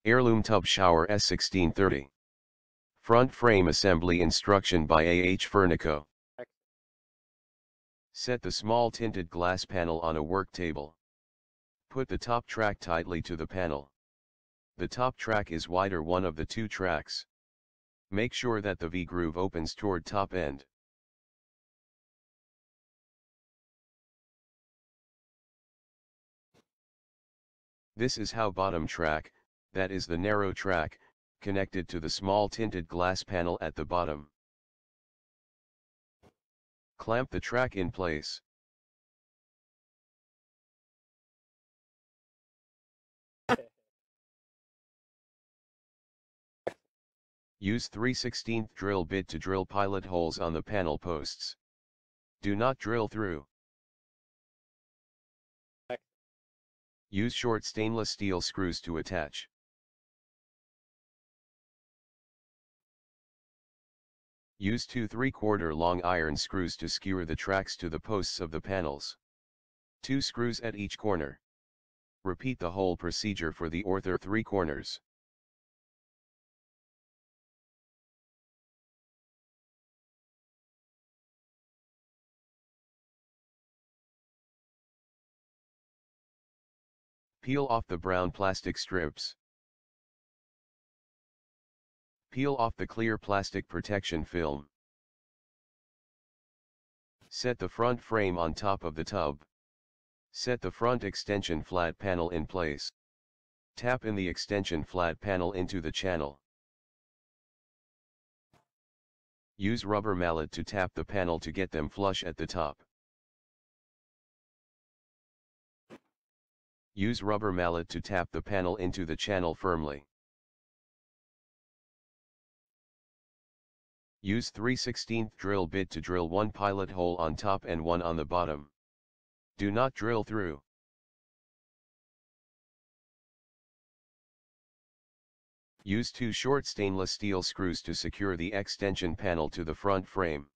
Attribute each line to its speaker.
Speaker 1: Heirloom Tub Shower S1630. Front Frame Assembly Instruction by A.H. Furnico. Set the small tinted glass panel on a work table. Put the top track tightly to the panel. The top track is wider one of the two tracks. Make sure that the V-groove opens toward top end. This is how bottom track, that is the narrow track, connected to the small tinted glass panel at the bottom. Clamp the track in place. Use 3/16 drill bit to drill pilot holes on the panel posts. Do not drill through. Use short stainless steel screws to attach. Use 2 3/4 long iron screws to skewer the tracks to the posts of the panels. 2 screws at each corner. Repeat the whole procedure for the other 3 corners. Peel off the brown plastic strips. Peel off the clear plastic protection film. Set the front frame on top of the tub. Set the front extension flat panel in place. Tap in the extension flat panel into the channel. Use rubber mallet to tap the panel to get them flush at the top. Use rubber mallet to tap the panel into the channel firmly. Use 3/16 drill bit to drill one pilot hole on top and one on the bottom. Do not drill through. Use 2 short stainless steel screws to secure the extension panel to the front frame.